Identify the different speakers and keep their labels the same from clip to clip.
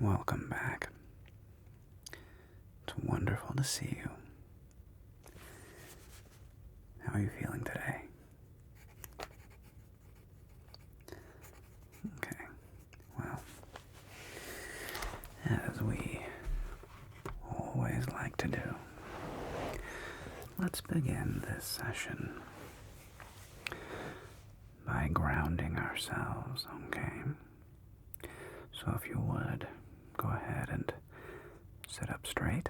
Speaker 1: Welcome back. It's wonderful to see you. How are you feeling today? Okay, well, as we always like to do, let's begin this session by grounding ourselves, okay? So if you would, go ahead and sit up straight.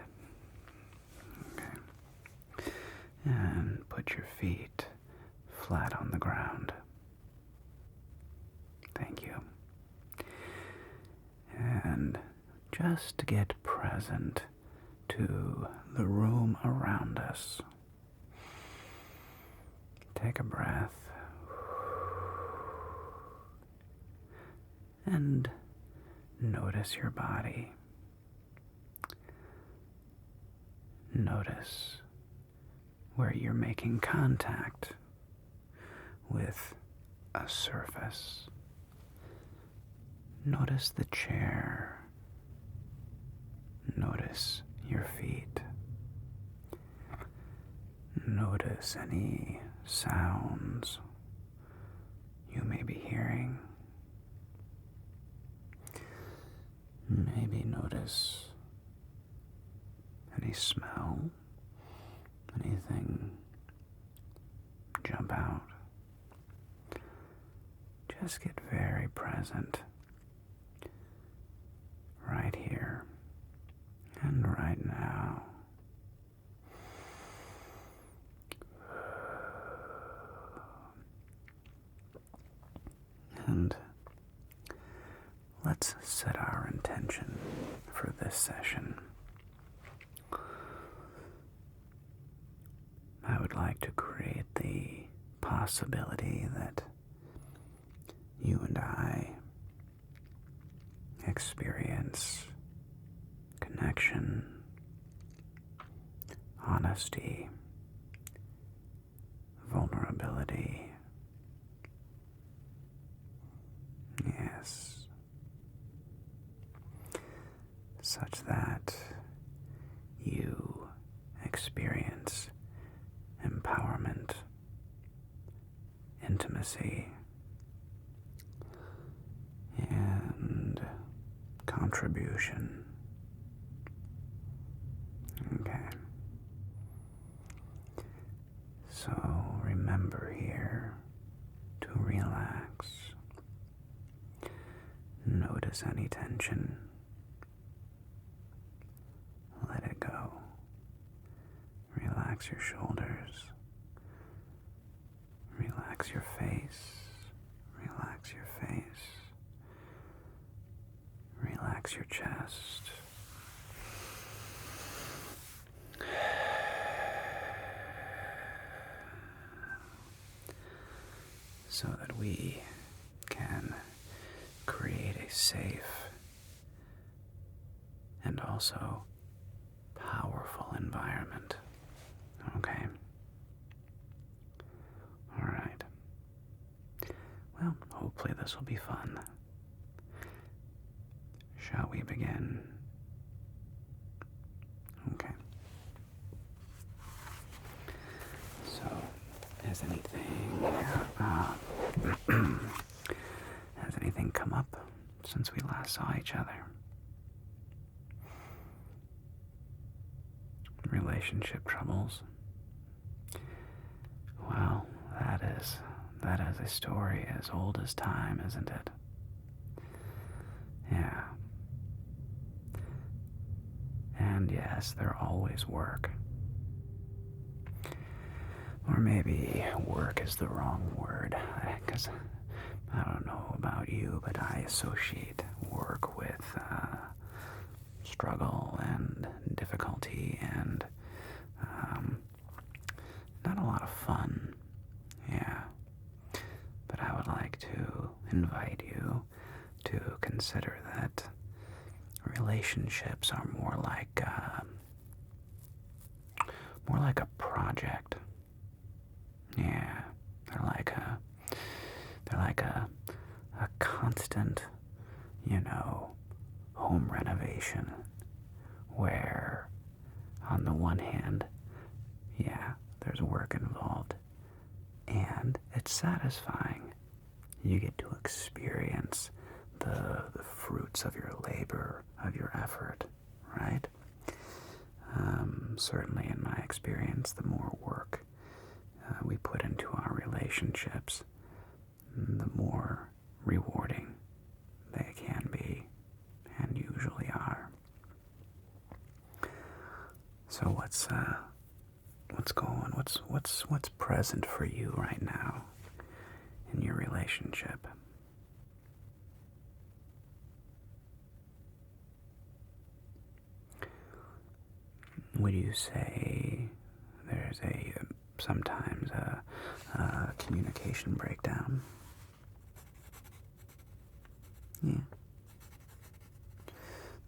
Speaker 1: Okay. And put your feet flat on the ground. Thank you. And just get present to the room around us. Take a breath. And notice your body. Notice where you're making contact with a surface. Notice the chair. Notice your feet. Notice any sounds you may be hearing. Maybe notice any smell, anything jump out. Just get very present right here and right now. And let's set our intention for this session. I would like to create the possibility that you and I experience connection, honesty, vulnerability. Yes. Such that you experience empowerment, intimacy, and contribution. Okay. So remember here to relax. Notice any tension. Let it go. Relax your shoulders. Relax your face. Relax your face. Relax your chest. So that we can create a safe and also powerful environment. Okay? Alright. Well, hopefully this will be fun. Shall we begin? Okay. So, has anything come up since we last saw each other? Relationship troubles? Well, that is a story as old as time, isn't it? Yeah. And yes, there always work. Or maybe work is the wrong word, because I don't know about you, but I associate work with struggle and difficulty and not a lot of fun. Yeah. But I would like to invite you to consider that relationships are more like a project. Yeah, they're like a constant, home renovation, where on the one hand, yeah, there's work involved, and it's satisfying. You get to experience the fruits of your labor, of your effort, right? Certainly in my experience, the more work we put into our relationships, the more rewarding they can be and usually are. So what's going? What's present for you right now in your relationship? Would you say there's sometimes a communication breakdown? Yeah.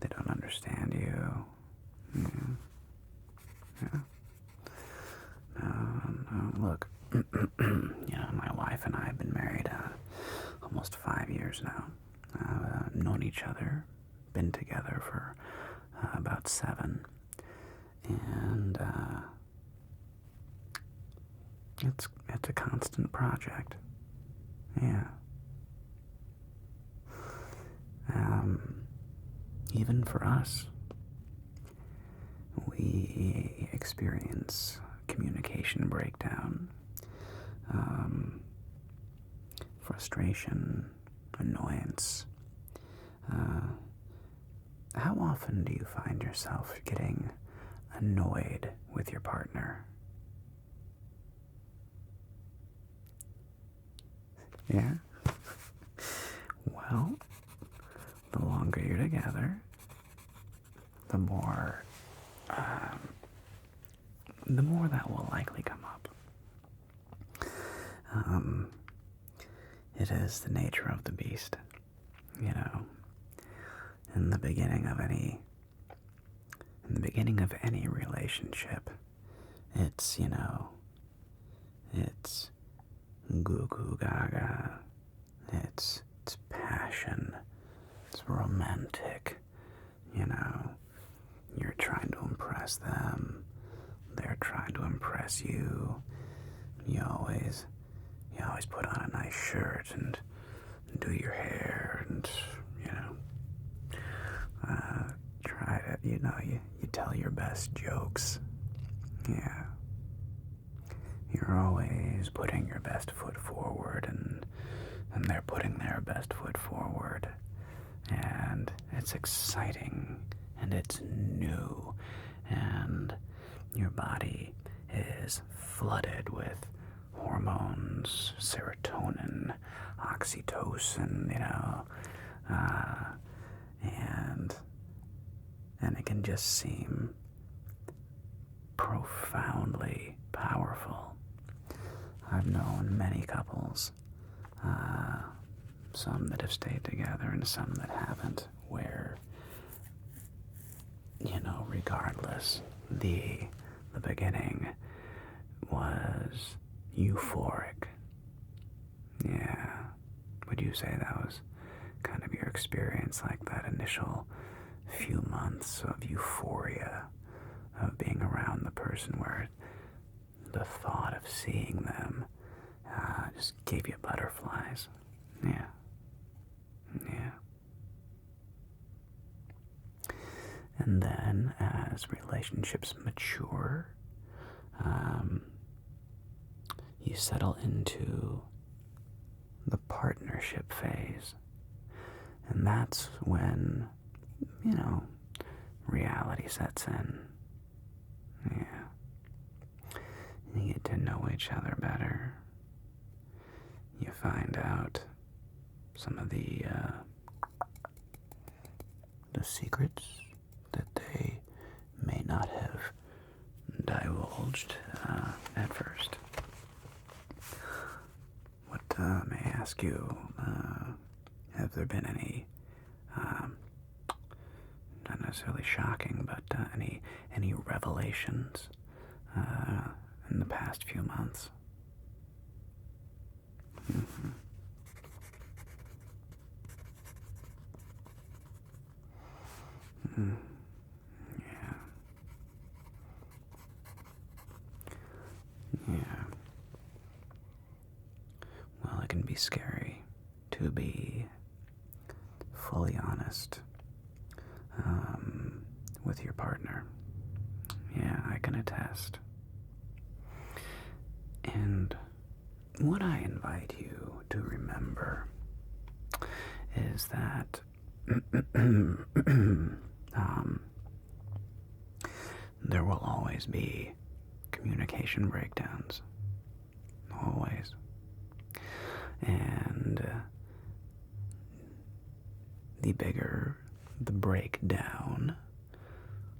Speaker 1: They don't understand you. Yeah. No, look, my wife and I have been married almost 5 years now. Known each other, been together for about 7. And it's a constant project. Yeah. Even for us, we experience communication breakdown, frustration, annoyance. How often do you find yourself getting annoyed with your partner? Yeah? Well, the longer you're together, the more that will likely come up. It is the nature of the beast, in the beginning of any relationship. It's it's goo goo gaga. It's passion. It's romantic. You're trying to impress them. They're trying to impress you. You always put on a nice shirt and do your hair and try to you tell your best jokes. Yeah. You're always putting your best foot forward, and they're putting their best foot forward. And it's exciting, and it's new, and your body is flooded with hormones, serotonin, oxytocin, and it can just seem profoundly powerful. I've known many couples, some that have stayed together and some that haven't, where, regardless, the beginning was euphoric. Yeah. Would you say that was kind of your experience, like that initial few months of euphoria of being around the person, where the thought of seeing them just gave you butterflies? Yeah. Yeah. And then as relationships mature, you settle into the partnership phase. And that's when, reality sets in. Yeah. You get to know each other better. You find out some of the secrets that they may not have divulged at first. What, may I ask you, have there been any, not necessarily shocking, but any revelations in the past few months? Yeah. Yeah. Well, it can be scary to be fully honest with your partner. Yeah, I can attest. And what I invite you to remember is that there will always be communication breakdowns. Always. And the bigger the breakdown,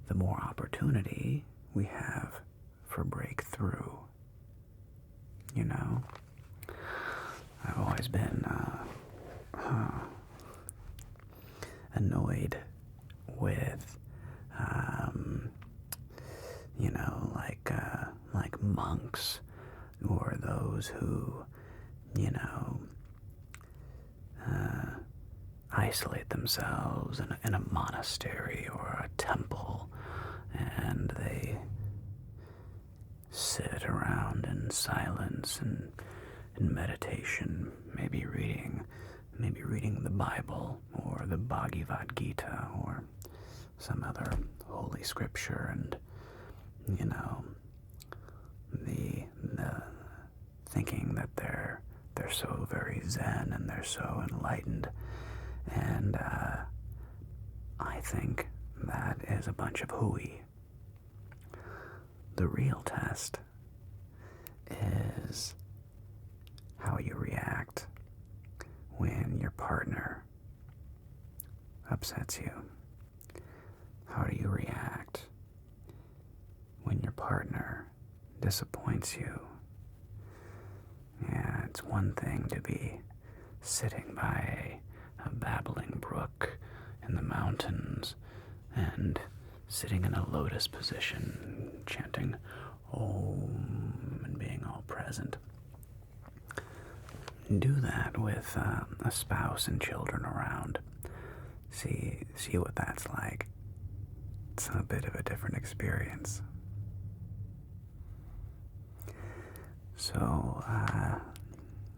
Speaker 1: the more opportunity we have for breakthrough. You know? I've always been annoyed with, like monks or those who, isolate themselves in a monastery or a temple, and they sit around in silence and in meditation, maybe reading the Bible or the Bhagavad Gita or some other holy scripture, and the thinking that they're so very zen and they're so enlightened, and I think that is a bunch of hooey. The real test is how you react when your partner upsets you. How do you react when your partner disappoints you? Yeah, it's one thing to be sitting by a babbling brook in the mountains and sitting in a lotus position, chanting Om and being all present. Do that with a spouse and children around. See what that's like. It's a bit of a different experience. So,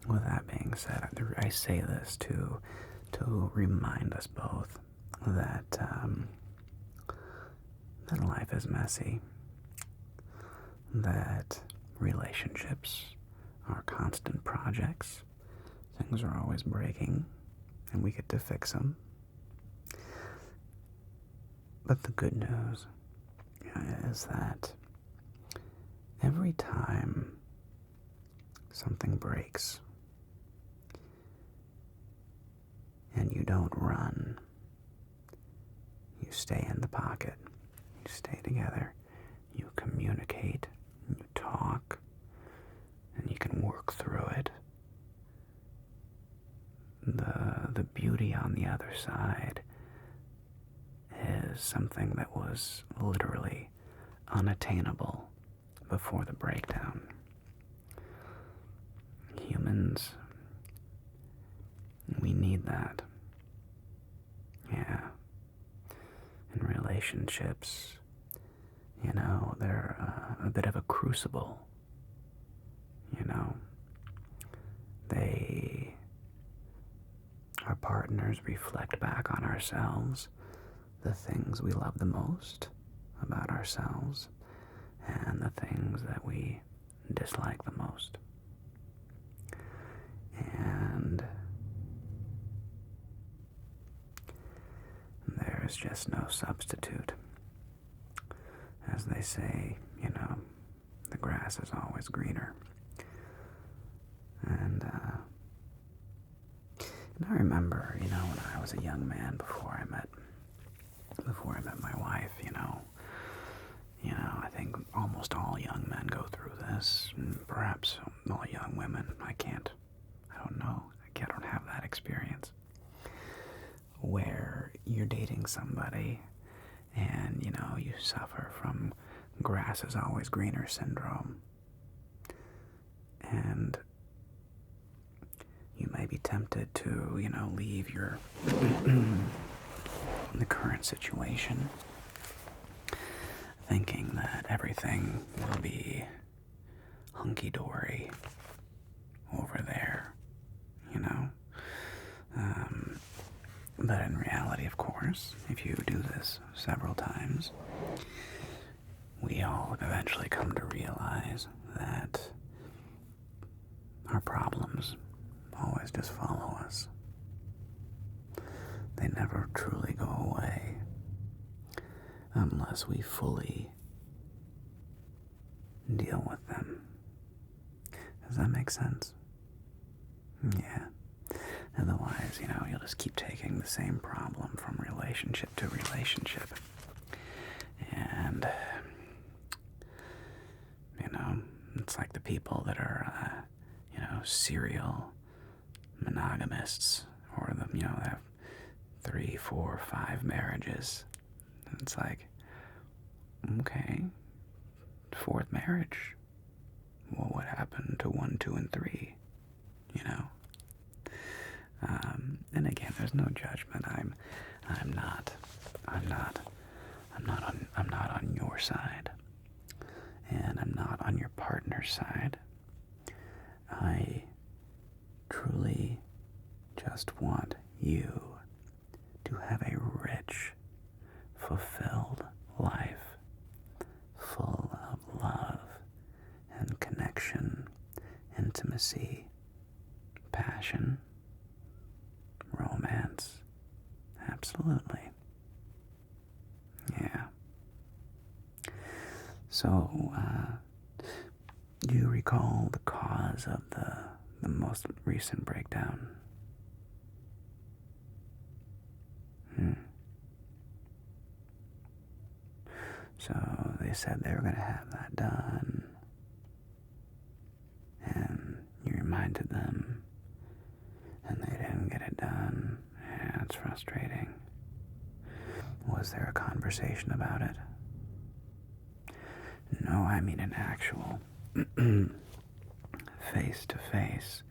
Speaker 1: with that being said, I say this to remind us both that that life is messy, that relationships are constant projects. Things are always breaking, and we get to fix them. But the good news is that every time something breaks and you don't run, you stay in the pocket, you stay together, you communicate, you talk, and you can work through it. The beauty on the other side is something that was literally unattainable before the breakdown. Humans, we need that. Yeah. In relationships, they're a bit of a crucible. Our partners reflect back on ourselves the things we love the most about ourselves and the things that we dislike the most. And there's just no substitute. As they say, the grass is always greener. And I remember, when I was a young man before I met my wife, I think almost all young men go through this, and perhaps all young women. I don't know. I don't have that experience. Where you're dating somebody and, you suffer from grass is always greener syndrome. And you may be tempted to, leave your the current situation, thinking that everything will be hunky-dory over there, you know? But in reality, of course, if you do this several times, we all eventually come to realize that our problems always just follow us. They never truly go away unless we fully deal with them. Does that make sense? Yeah. Otherwise, you'll just keep taking the same problem from relationship to relationship. And, it's like the people that are, serial monogamists, or they have 3, 4, 5 marriages. And it's like, okay, 4th marriage. Well, what happened to 1, 2, and 3? And again, there's no judgment. I'm not on your side, and I'm not on your partner's side. I truly just want you to have a rich, fulfilled life, full of love and connection, intimacy, passion, romance. Absolutely. Yeah. So, do you recall the cause of the most recent breakdown? So they said they were going to have that done, and you reminded them, and they didn't get it done. Yeah, it's frustrating. Was there a conversation about it? No, I mean an actual face-to-face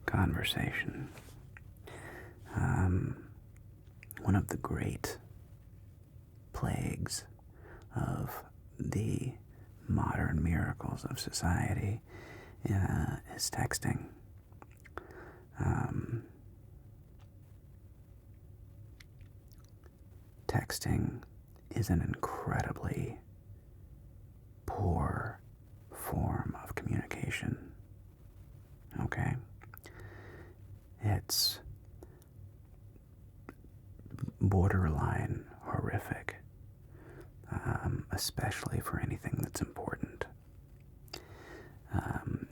Speaker 1: conversation. One of the great plagues of the modern miracles of society is texting. Texting is an incredibly poor form of communication. Okay? It's borderline horrific, especially for anything that's important.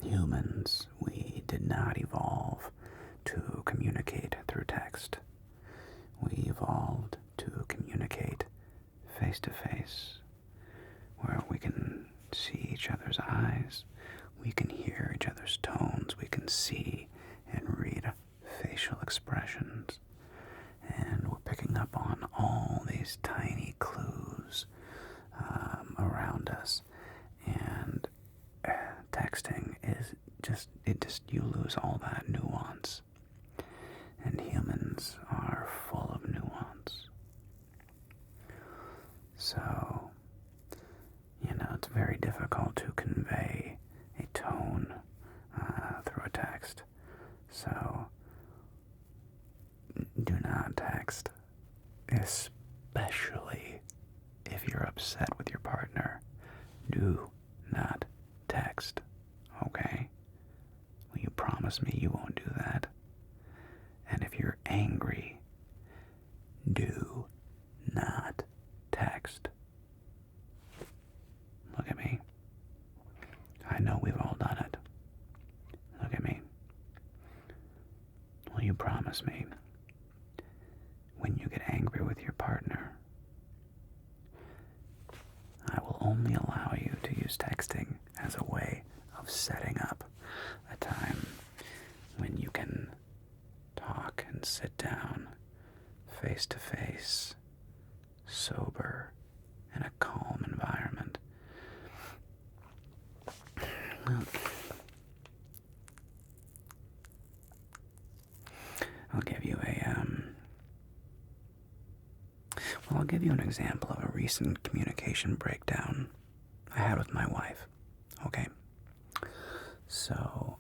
Speaker 1: Humans, we did not evolve to communicate through text. We evolved to communicate face to face, where we can see each other's eyes, we can hear each other's tones, we can see and read facial expressions, and we're picking up on all these tiny clues around us. And texting is you lose all that nuance. And humans are full of nuance. So, it's very difficult to convey a tone through a text. So, do not text, especially if you're upset with your partner. Do not text, okay? Will you promise me you won't do that? And if you're angry, do not text. Look at me. I know we've all done it. Look at me. Will you promise me, when you get angry with your partner, I will only allow you to use texting as a way of setting up a time when you can talk and sit down face to face, sober, in a calm environment. I'll give you I'll give you an example of a recent communication breakdown I had with my wife. Okay. So,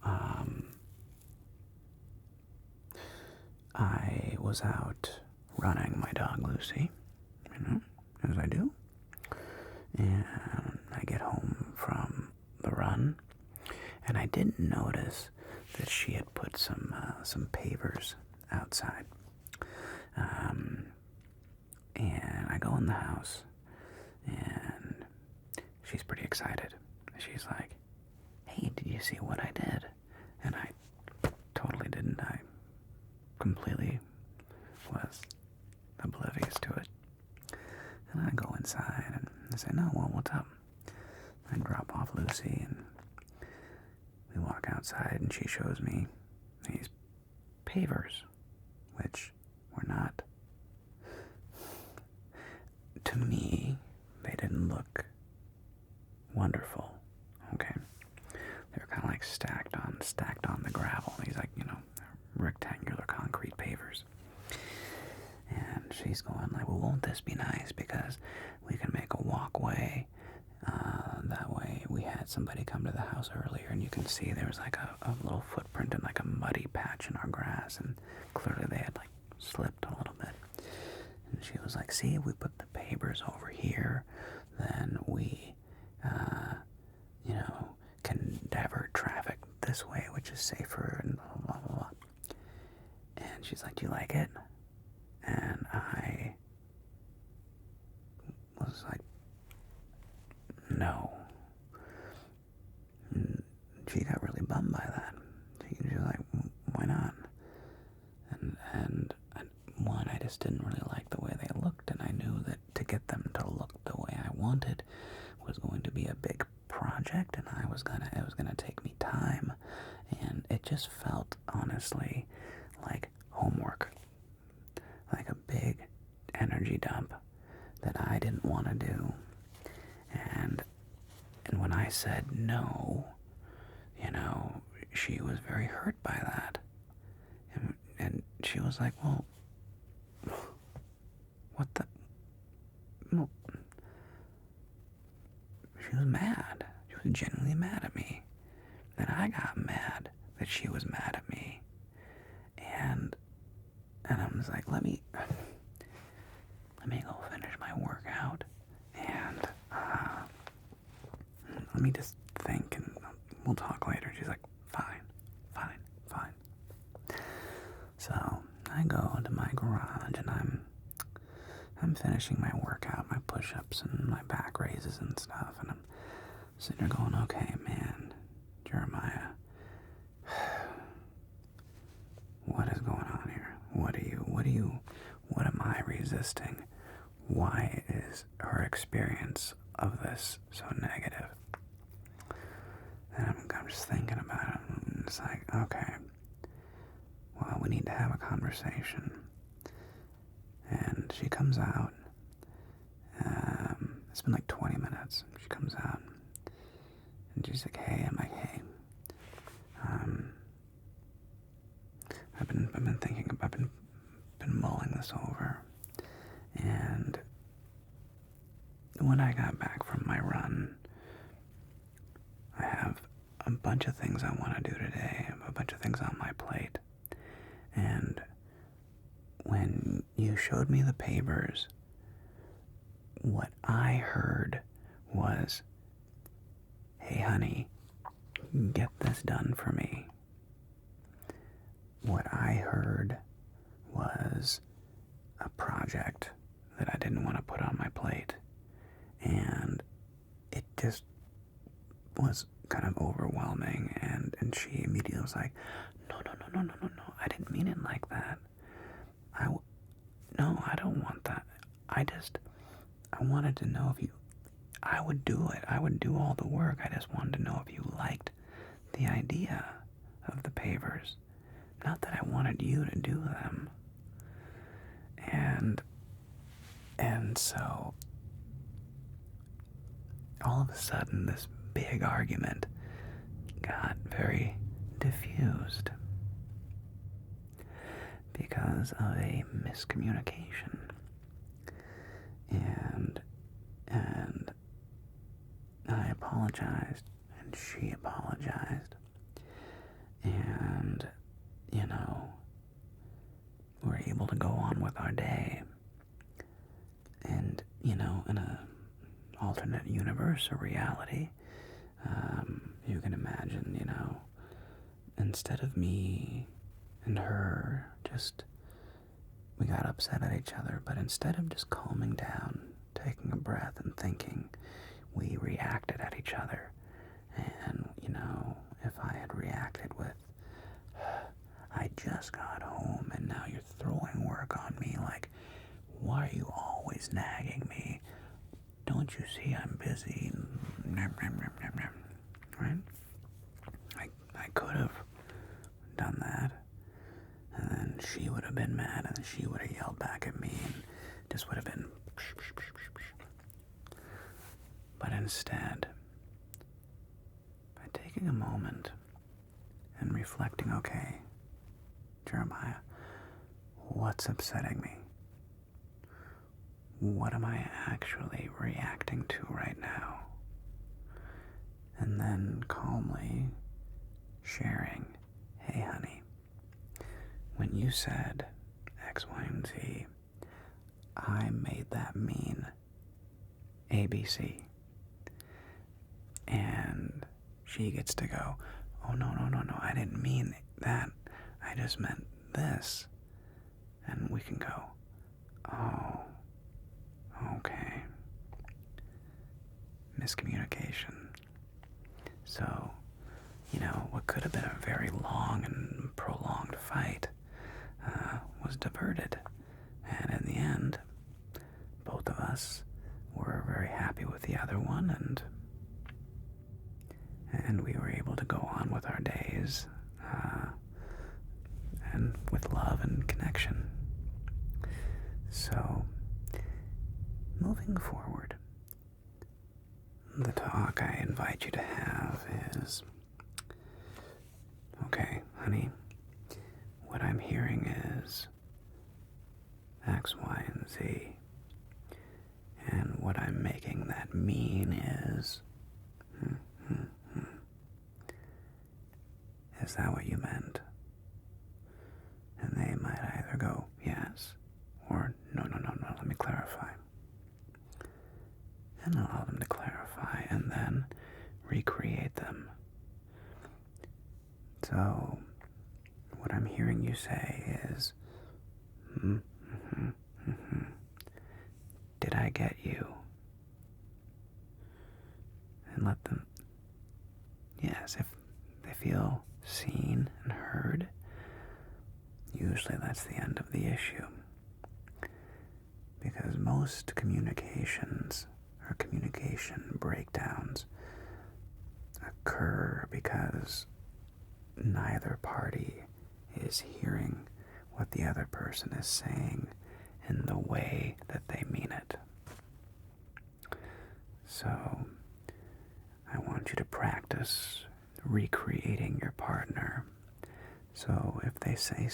Speaker 1: I was out running my dog Lucy, as I do. And I get home from the run, and I didn't notice that she had put some pavers outside. And I go in the house, and she's pretty excited. She's like, "Hey, did you see what I did?" And I totally didn't. I completely was oblivious to it. And I go inside and I say, "No, well, what's up?" I drop off Lucy and we walk outside, and she shows me these pavers, which were not, to me, they didn't look wonderful. Okay, they were kind of like stacked on the gravel. These rectangular concrete pavers. And she's going like, "Well, won't this be nice because we can make a walkway? That way we had somebody come to the house earlier, and you can see there was like a little footprint and like a muddy patch in our grass, and clearly they had like slipped a little bit." And she was like, "See, if we put the pavers over here, then we, can divert traffic this way, which is safer, and blah, blah, blah, blah." And she's like, "Do you like it?" And I was like, "No." And she got really bummed by that. She was like, "Why not?" And one, I just didn't really like the way they looked, and I knew that to get them to look the way I wanted was going to be a big project, and it was gonna take me time, and it just felt honestly like homework, like a big energy dump that I didn't want to do. And when I said no, she was very hurt by that. And she was like, "Well, what the?" Well, she was mad. She was genuinely mad at me. And I got mad that she was mad at me. And I was like, let me go finish my workout, and let me just think, and we'll talk later. She's like, fine. So I go into my garage, and I'm finishing my workout, my push-ups and my back raises and stuff, and I'm sitting there going, "Okay, man, Jeremiah, what is going on here? What am I resisting? Why is her experience of this so negative?" And I'm just thinking about it, and it's like, okay, well, we need to have a conversation. And she comes out. It's been like 20 minutes. She comes out, and she's like, "Hey," I'm like, "Hey, I've been thinking, I've been mulling this over, and when I got back from my run, I have a bunch of things I want to do today, a bunch of things on my plate, and when you showed me the papers, what I heard was, 'Hey, honey, get this done for me.' What I heard was a project that I didn't want to put on my plate, and it just was kind of overwhelming, and she immediately was like, no, I didn't mean it like that. No, I don't want that. I wanted to know if I would do it. I would do all the work. I just wanted to know if you liked the idea of the pavers. Not that I wanted you to do them." And so all of a sudden this big argument got very diffused because of a miscommunication. And, and I apologized, and she apologized. And, you know, we're able to go on with our day. And, you know, in a alternate universe or reality, you can imagine, you know, instead of me and her just, we got upset at each other, but instead of just calming down, taking a breath and thinking, we reacted at each other. And, you know, if I had reacted with, I just got home and now you're throwing work on me, like, why are you always nagging me? Don't you see I'm busy? Right? I could have done that, and then she would have been mad, and then she would have yelled back at me, and just would have been. But instead, by taking a moment and reflecting, okay, Jeremiah, what's upsetting me? What am I actually reacting to right now? And then calmly sharing, hey honey, when you said X, Y, and Z, I made that mean ABC. And she gets to go, oh no, I didn't mean that. I just meant this. And we can go, oh, okay. Miscommunication. So, you know, what could have been a very long and prolonged fight was diverted. And in the end, both of us were very happy with the other one, and we were able to go on with our days, and with love and connection. So, moving forward, the talk I invite you to have is, okay, honey, what I'm hearing is X, Y, and Z. And what I'm making that mean is, is that what you meant? And they might either go, yes, or no, let me clarify. And allow them to clarify, and then recreate them. So, what I'm hearing you say is, did I get you? And let them, yes, if they feel seen and heard, usually that's the end of the issue. Because most communications or communication breakdowns occur because neither party is hearing what the other person is saying in the way that they mean it. So, I want you to practice recreating your partner. So if they say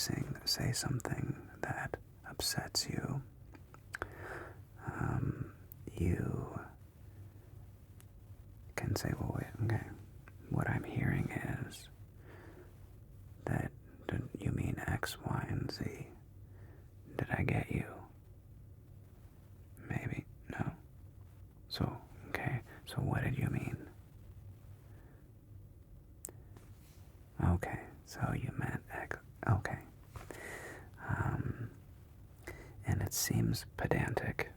Speaker 1: something that upsets you, you can say, well, wait, okay, what I'm hearing is that you mean X, Y, and Z. Did I get you? Maybe. No. So, okay, so what did you mean? Okay, so you meant X. Okay. And it seems pedantic,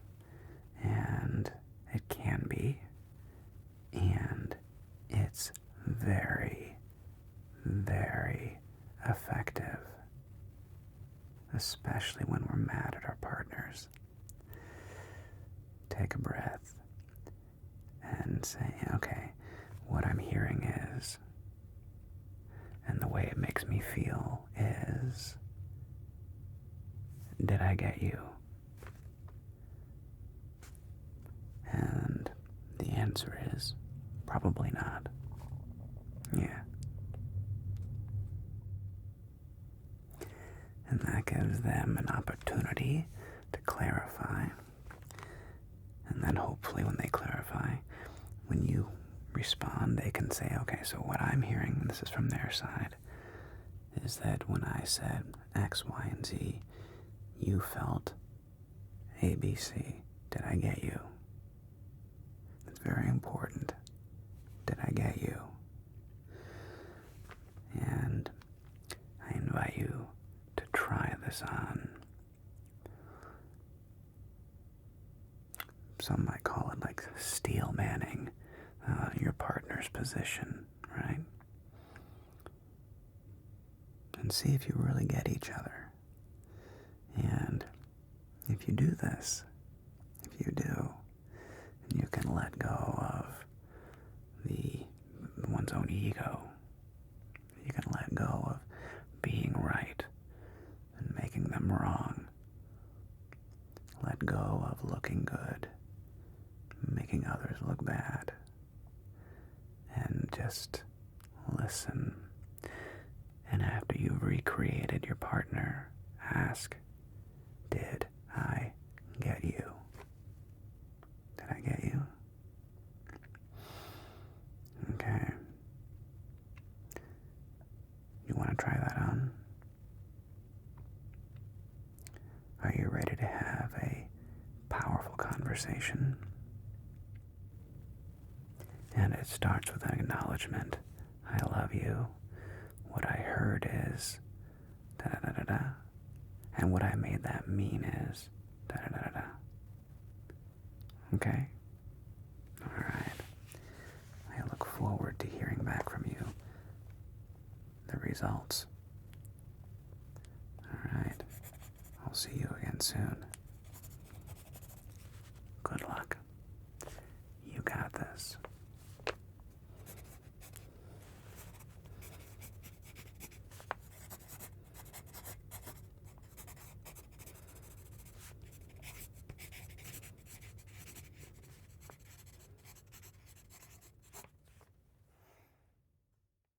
Speaker 1: and it can be, and it's very, very effective, especially when we're mad at our partners. Take a breath and say, okay, what I'm hearing is, and the way it makes me feel is, did I get you? And the answer is probably not. Yeah. And that gives them an opportunity to clarify. And then hopefully when they clarify, when you respond, they can say, okay, so what I'm hearing, and this is from their side, is that when I said X, Y, and Z, you felt A, B, C. Did I get you? It's very important. Did I get you? And I invite you to try this on. Some might call it like steel manning your partner's position, right? And see if you really get each other. And if you do this, if you do, you can let go of one's own ego. You can let go of being right and making them wrong. Let go of looking good, making others look bad. And just listen. And after you've recreated your partner, ask, did I get you? Did I get you? Okay. You want to try that on? Are you ready to have a powerful conversation? And it starts with an acknowledgement. I love you. What I heard is da-da-da-da-da. And what I made that mean is da-da-da-da-da. Okay? Alright. I look forward to hearing back from you. The results. Alright. I'll see you again soon. Good luck. You got this.